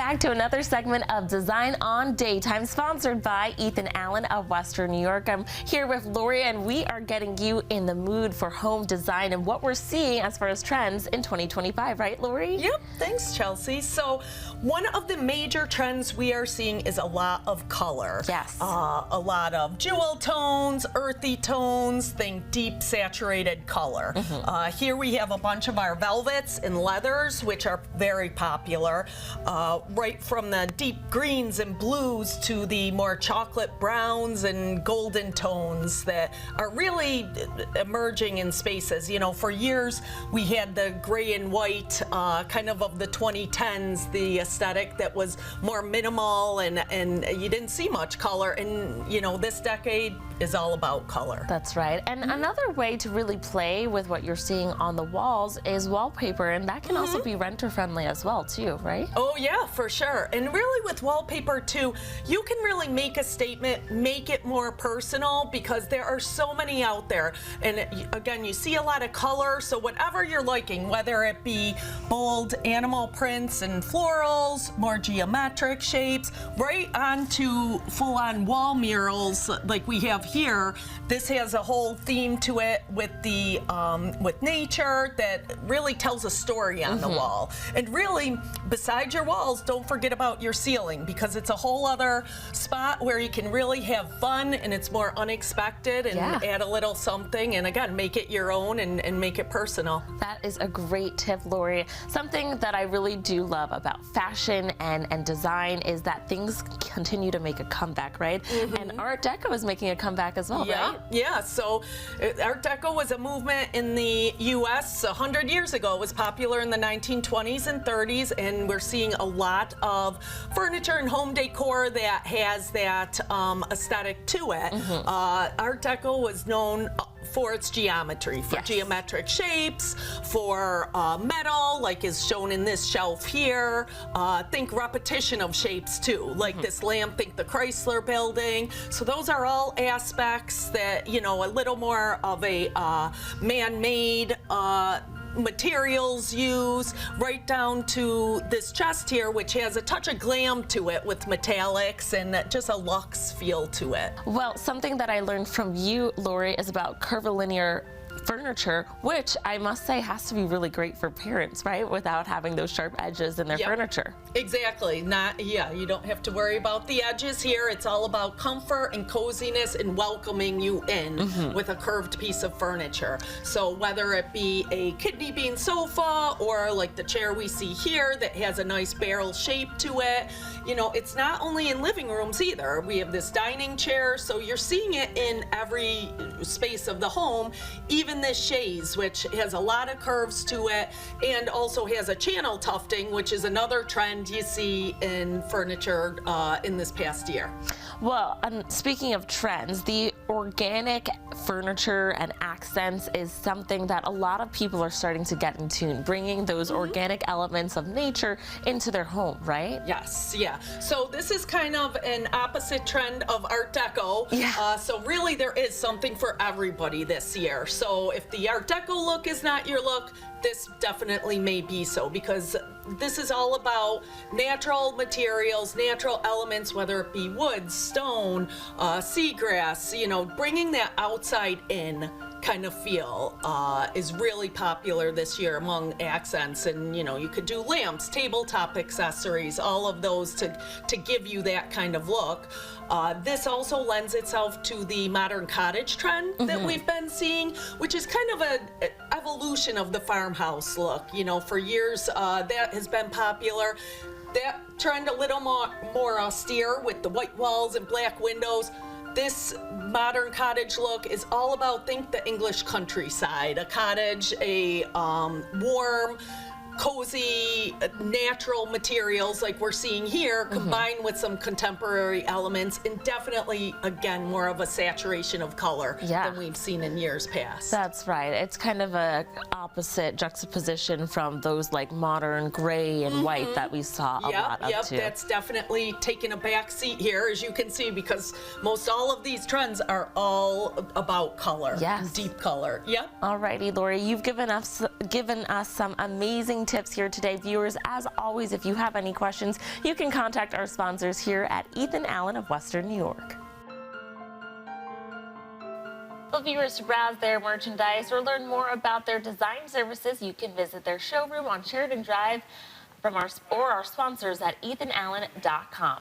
back to another segment of Design on Daytime, sponsored by Ethan Allen of Western New York. I'm here with Lori, and we are getting you in the mood for home design and what we're seeing as far as trends in 2025, right, Lori? Yep, thanks, Chelsea. So one of the major trends we are seeing is a lot of color. Yes. A lot of jewel tones, earthy tones, think deep saturated color. Here we have a bunch of our velvets and leathers, which are very popular. Right from the deep greens and blues to the more chocolate browns and golden tones that are really emerging in spaces. You know, for years we had the gray and white kind of the 2010s, the aesthetic that was more minimal and you didn't see much color. And you know, this decade is all about color. That's right. And another way to really play with what you're seeing on the walls is wallpaper, and that can also be renter friendly as well too, right? Oh yeah, for sure. And really with wallpaper too, you can really make a statement, make it more personal, because there are so many out there. And again, you see a lot of color, so whatever you're liking, whether it be bold animal prints and florals, more geometric shapes, right onto full-on wall murals like we have here. This has a whole theme to it with the with nature that really tells a story on the wall. And really, besides your walls, don't forget about your ceiling, because it's a whole other spot where you can really have fun and it's more unexpected and add a little something, and again, make it your own and make it personal. That is a great tip, Lori. Something that I really do love about fashion and design is that things continue to make a comeback, right? And Art Deco is making a comeback as well, right? Yeah, so Art Deco was a movement in the US 100 years ago. It was popular in the 1920s and 30s, and we're seeing a lot of furniture and home decor that has that aesthetic to it. Art Deco was known for its geometry, for geometric shapes, for metal, like is shown in this shelf here. Think repetition of shapes too, like this lamp, think the Chrysler building. So those are all aspects that, you know, a little more of a man-made materials used, right down to this chest here, which has a touch of glam to it with metallics and just a luxe feel to it. Well, something that I learned from you, Lori, is about curvilinear furniture, which I must say has to be really great for parents, right? Without having those sharp edges in their furniture. Exactly. You don't have to worry about the edges here. It's all about comfort and coziness and welcoming you in with a curved piece of furniture. So whether it be a kidney bean sofa or like the chair we see here that has a nice barrel shape to it, you know, it's not only in living rooms either. We have this dining chair, so you're seeing it in every space of the home, even this chaise, which has a lot of curves to it and also has a channel tufting, which is another trend you see in furniture in this past year. Well, speaking of trends, the organic furniture and accents is something that a lot of people are starting to get in tune, bringing those organic elements of nature into their home, right? Yes, yeah. So this is kind of an opposite trend of Art Deco. So really there is something for everybody this year. So if the Art Deco look is not your look, this definitely may be so, because this is all about natural materials, natural elements, whether it be wood, stone, seagrass, you know, bringing that outside in kind of feel is really popular this year among accents. And you know, you could do lamps, tabletop accessories, all of those to give you that kind of look. This also lends itself to the modern cottage trend that we've been seeing, which is kind of an evolution of the farmhouse look. You know, for years that has been popular. That trend a little more austere with the white walls and black windows. This modern cottage look is all about, think the English countryside, a cottage, a warm, cozy, natural materials like we're seeing here, combined with some contemporary elements, and definitely, again, more of a saturation of color than we've seen in years past. That's right. It's kind of a opposite juxtaposition from those like modern gray and white that we saw a lot of too. That's definitely taking a back seat here, as you can see, because most all of these trends are all about color, deep color. Alrighty, Lori, you've given us some amazing tips here today. Viewers, as always, if you have any questions, you can contact our sponsors here at Ethan Allen of Western New York. Well, viewers, to browse their merchandise or learn more about their design services, you can visit their showroom on Sheridan Drive or our sponsors at ethanallen.com.